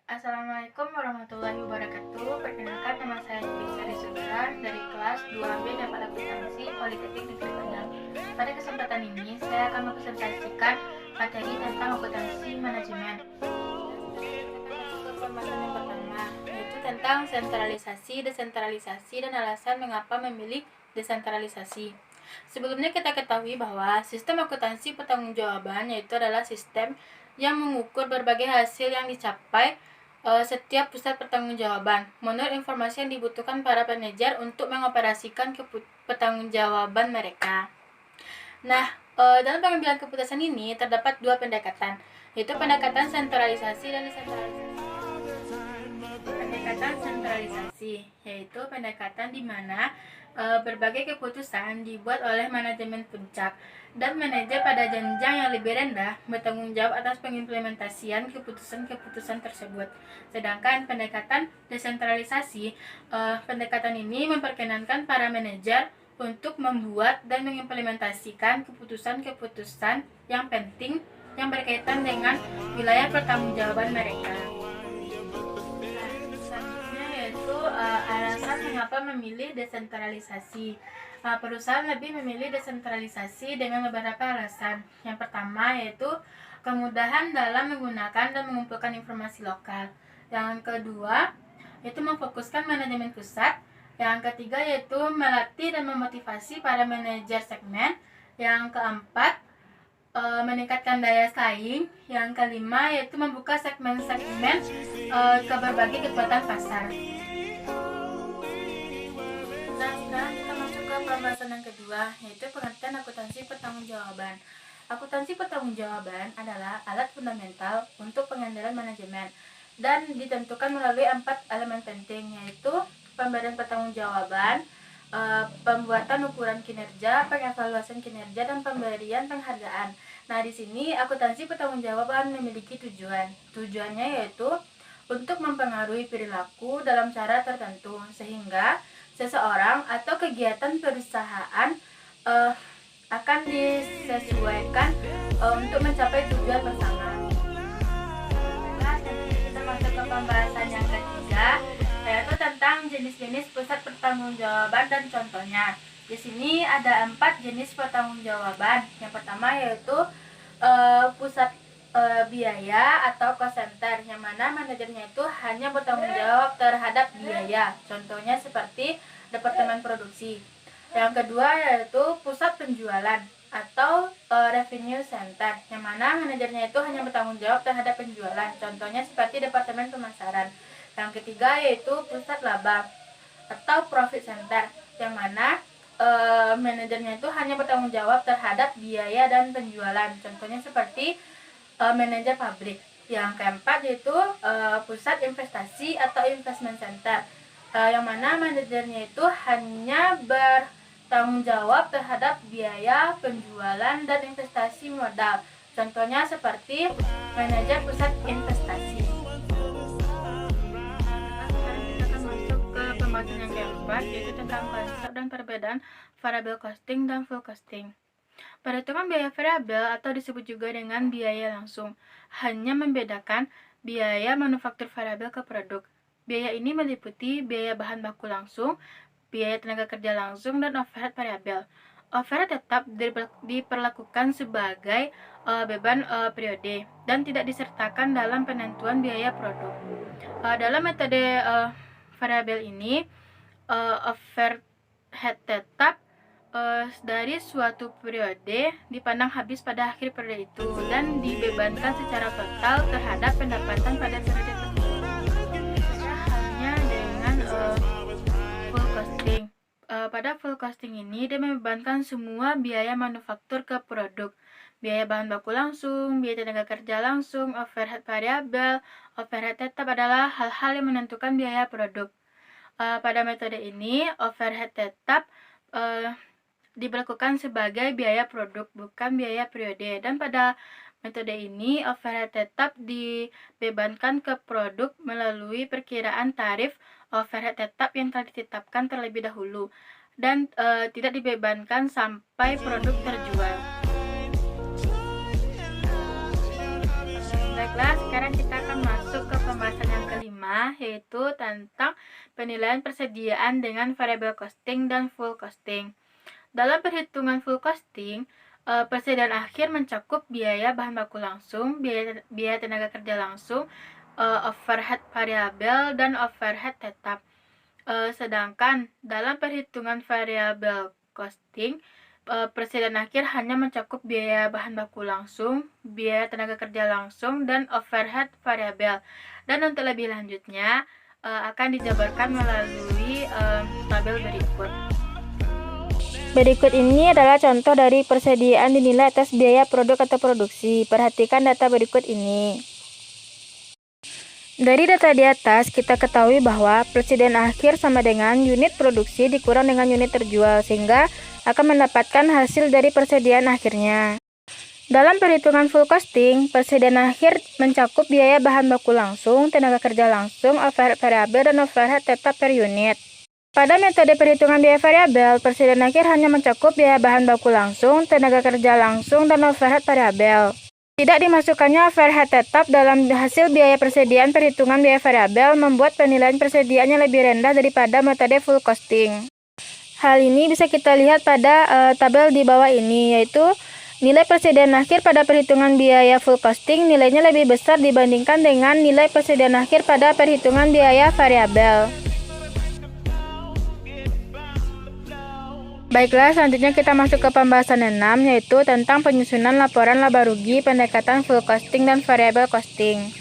Assalamualaikum warahmatullahi wabarakatuh. Perkenalkan, nama saya Sari Sudran dari kelas 2B dapat akuntansi Politeknik Negeri Padang. Pada kesempatan ini saya akan mempresentasikan materi tentang akuntansi manajemen. Pembahasan yang pertama yaitu tentang sentralisasi, desentralisasi, dan alasan mengapa memilih desentralisasi. Sebelumnya kita ketahui bahwa sistem akuntansi pertanggungjawaban yaitu adalah sistem yang mengukur berbagai hasil yang dicapai setiap pusat pertanggungjawaban menurut informasi yang dibutuhkan para manajer untuk mengoperasikan pertanggungjawaban mereka. Nah, dalam pengambilan keputusan ini terdapat dua pendekatan, yaitu pendekatan sentralisasi dan desentralisasi. Pendekatan sentralisasi yaitu pendekatan di mana berbagai keputusan dibuat oleh manajemen puncak dan manajer pada jenjang yang lebih rendah bertanggung jawab atas pengimplementasian keputusan-keputusan tersebut. Sedangkan pendekatan desentralisasi, pendekatan ini memperkenankan para manajer untuk membuat dan mengimplementasikan keputusan-keputusan yang penting yang berkaitan dengan wilayah pertanggungjawaban mereka. Alasan mengapa memilih desentralisasi. Perusahaan lebih memilih desentralisasi dengan beberapa alasan. Yang pertama yaitu kemudahan dalam menggunakan dan mengumpulkan informasi lokal. Yang kedua yaitu memfokuskan manajemen pusat. Yang ketiga yaitu melatih dan memotivasi para manajer segmen. Yang keempat meningkatkan daya saing. Yang kelima yaitu membuka segmen-segmen ke berbagai kekuatan pasar. Nah, sekarang kita masuk ke pembahasan yang kedua, yaitu pengertian akuntansi pertanggungjawaban. Akuntansi pertanggungjawaban adalah alat fundamental untuk pengendalian manajemen dan ditentukan melalui 4 elemen penting, yaitu pemberian pertanggungjawaban, pembuatan ukuran kinerja, pengevaluasian kinerja, dan pemberian penghargaan. Nah, di sini akuntansi pertanggungjawaban memiliki tujuan. Tujuannya yaitu untuk mempengaruhi perilaku dalam cara tertentu sehingga seseorang atau kegiatan perusahaan akan disesuaikan untuk mencapai tujuan bersama. Nah, kita masuk ke pembahasan yang ketiga, yaitu tentang jenis-jenis pusat pertanggungjawaban dan contohnya. Di sini ada 4 jenis pertanggungjawaban. Yang pertama yaitu pusat biaya atau cost center, yang mana manajernya itu hanya bertanggung jawab terhadap biaya. Contohnya seperti departemen produksi. Yang kedua yaitu pusat penjualan atau revenue center, yang mana manajernya itu hanya bertanggung jawab terhadap penjualan. Contohnya seperti departemen pemasaran. Yang ketiga yaitu pusat laba atau profit center, yang mana manajernya itu hanya bertanggung jawab terhadap biaya dan penjualan. Contohnya seperti manajer pabrik. Yang keempat yaitu pusat investasi atau investment center, yang mana manajernya itu hanya bertanggung jawab terhadap biaya, penjualan, dan investasi modal. Contohnya seperti manajer pusat investasi. Sekarang kita akan masuk ke pembahasan yang keempat, yaitu tentang konsep dan perbedaan variable costing dan full costing. Perhitungan biaya variabel atau disebut juga dengan biaya langsung hanya membedakan biaya manufaktur variabel ke produk. Biaya ini meliputi biaya bahan baku langsung, biaya tenaga kerja langsung, dan overhead variabel. Overhead tetap diperlakukan sebagai beban periode dan tidak disertakan dalam penentuan biaya produk. Dalam metode variabel ini, overhead tetap dari suatu periode dipandang habis pada akhir periode itu dan dibebankan secara total terhadap pendapatan pada periode tersebut. Halnya dengan full costing. Pada full costing ini dia membebankan semua biaya manufaktur ke produk, biaya bahan baku langsung, biaya tenaga kerja langsung, overhead variabel, overhead tetap adalah hal-hal yang menentukan biaya produk. Pada metode ini overhead tetap diberlakukan sebagai biaya produk, bukan biaya periode. Dan pada metode ini, overhead tetap dibebankan ke produk melalui perkiraan tarif overhead tetap yang telah ditetapkan terlebih dahulu dan tidak dibebankan sampai produk terjual. Baiklah, sekarang kita akan masuk ke pembahasan yang yaitu tentang penilaian persediaan dengan variable costing dan full costing. Dalam perhitungan full costing, persediaan akhir mencakup biaya bahan baku langsung, biaya tenaga kerja langsung, overhead variabel, dan overhead tetap. Sedangkan dalam perhitungan variable costing, persediaan akhir hanya mencakup biaya bahan baku langsung, biaya tenaga kerja langsung, dan overhead variabel. Dan untuk lebih lanjutnya akan dijabarkan melalui tabel berikut. Berikut ini adalah contoh dari persediaan dinilai atas biaya produk atau produksi. Perhatikan data berikut ini. Dari data di atas, kita ketahui bahwa persediaan akhir sama dengan unit produksi dikurang dengan unit terjual, sehingga akan mendapatkan hasil dari persediaan akhirnya. Dalam perhitungan full costing, persediaan akhir mencakup biaya bahan baku langsung, tenaga kerja langsung, overhead variabel, dan overhead tetap per unit. Pada metode perhitungan biaya variabel, persediaan akhir hanya mencakup biaya bahan baku langsung, tenaga kerja langsung, dan overhead variabel. Tidak dimasukkannya overhead tetap dalam hasil biaya persediaan perhitungan biaya variabel membuat penilaian persediaannya lebih rendah daripada metode full costing. Hal ini bisa kita lihat pada tabel di bawah ini, yaitu nilai persediaan akhir pada perhitungan biaya full costing nilainya lebih besar dibandingkan dengan nilai persediaan akhir pada perhitungan biaya variabel. Baiklah, selanjutnya kita masuk ke pembahasan 6, yaitu tentang penyusunan laporan laba rugi, pendekatan full costing, dan variable costing.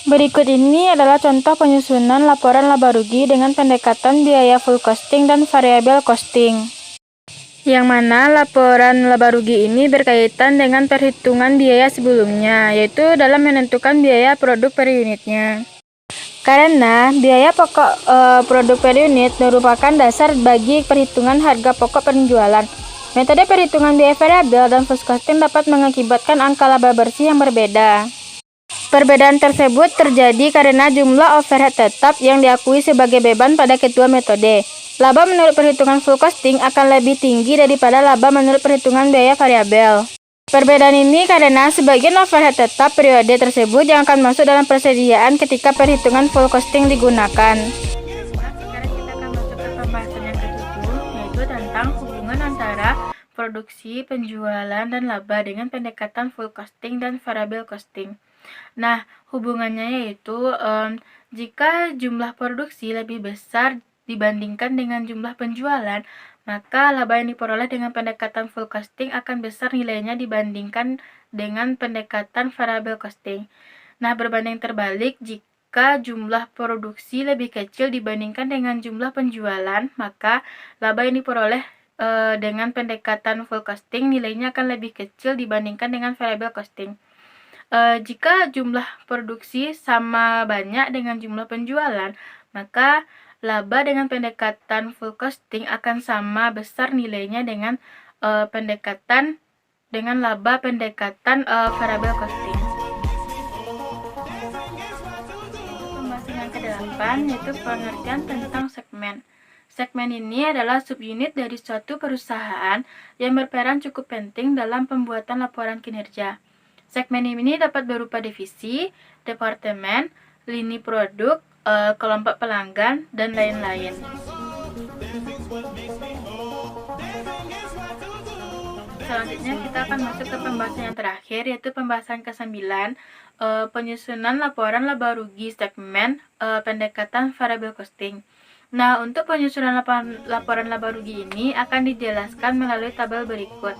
Berikut ini adalah contoh penyusunan laporan laba rugi dengan pendekatan biaya full costing dan variable costing. Yang mana laporan laba rugi ini berkaitan dengan perhitungan biaya sebelumnya, yaitu dalam menentukan biaya produk per unitnya. Karena biaya pokok produk per unit merupakan dasar bagi perhitungan harga pokok penjualan. Metode perhitungan biaya variabel dan full costing dapat mengakibatkan angka laba bersih yang berbeda. Perbedaan tersebut terjadi karena jumlah overhead tetap yang diakui sebagai beban pada kedua metode. Laba menurut perhitungan full costing akan lebih tinggi daripada laba menurut perhitungan biaya variabel. Perbedaan ini karena sebagian overhead tetap periode tersebut yang akan masuk dalam persediaan ketika perhitungan full costing digunakan. Nah, sekarang kita akan masuk ke pembahasan yang ketujuh, yaitu tentang hubungan antara produksi, penjualan, dan laba dengan pendekatan full costing dan variable costing. Nah, hubungannya yaitu jika jumlah produksi lebih besar dibandingkan dengan jumlah penjualan, maka laba yang diperoleh dengan pendekatan full costing akan besar nilainya dibandingkan dengan pendekatan variable costing. Nah, berbanding terbalik, jika jumlah produksi lebih kecil dibandingkan dengan jumlah penjualan, maka laba yang diperoleh dengan pendekatan full costing nilainya akan lebih kecil dibandingkan dengan variable costing. Jika jumlah produksi sama banyak dengan jumlah penjualan, maka laba dengan pendekatan full costing akan sama besar nilainya dengan pendekatan dengan laba pendekatan variable costing. Pembahasan yang ke-8 yaitu pengertian tentang segmen. Segmen ini adalah subunit dari suatu perusahaan yang berperan cukup penting dalam pembuatan laporan kinerja. Segmen ini dapat berupa divisi, departemen, lini produk, kelompok pelanggan, dan lain-lain. Selanjutnya kita akan masuk ke pembahasan yang terakhir, yaitu pembahasan ke-9, penyusunan laporan laba rugi segmen, pendekatan variable costing. Nah, untuk penyusunan laporan laba rugi ini akan dijelaskan melalui tabel berikut.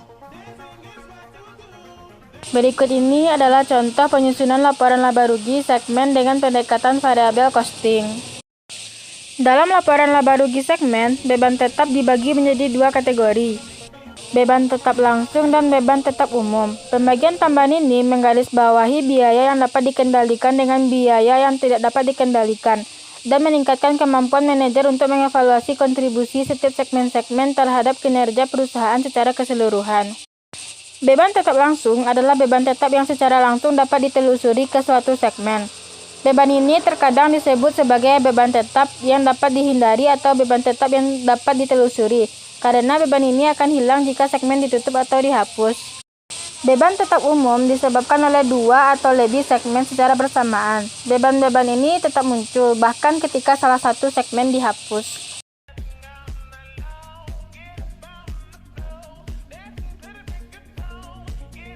Berikut ini adalah contoh penyusunan laporan laba rugi segmen dengan pendekatan variable costing. Dalam laporan laba rugi segmen, beban tetap dibagi menjadi dua kategori, beban tetap langsung dan beban tetap umum. Pembagian tambahan ini menggarisbawahi biaya yang dapat dikendalikan dengan biaya yang tidak dapat dikendalikan, dan meningkatkan kemampuan manajer untuk mengevaluasi kontribusi setiap segmen-segmen terhadap kinerja perusahaan secara keseluruhan. Beban tetap langsung adalah beban tetap yang secara langsung dapat ditelusuri ke suatu segmen. Beban ini terkadang disebut sebagai beban tetap yang dapat dihindari atau beban tetap yang dapat ditelusuri, karena beban ini akan hilang jika segmen ditutup atau dihapus. Beban tetap umum disebabkan oleh dua atau lebih segmen secara bersamaan. Beban-beban ini tetap muncul, bahkan ketika salah satu segmen dihapus.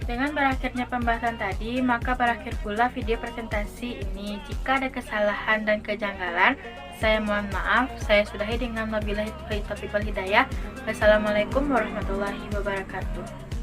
Dengan berakhirnya pembahasan tadi, maka berakhir pula video presentasi ini. Jika ada kesalahan dan kejanggalan, saya mohon maaf. Saya sudahi dengan wabillahi taufiq wal hidayah. Wassalamualaikum warahmatullahi wabarakatuh.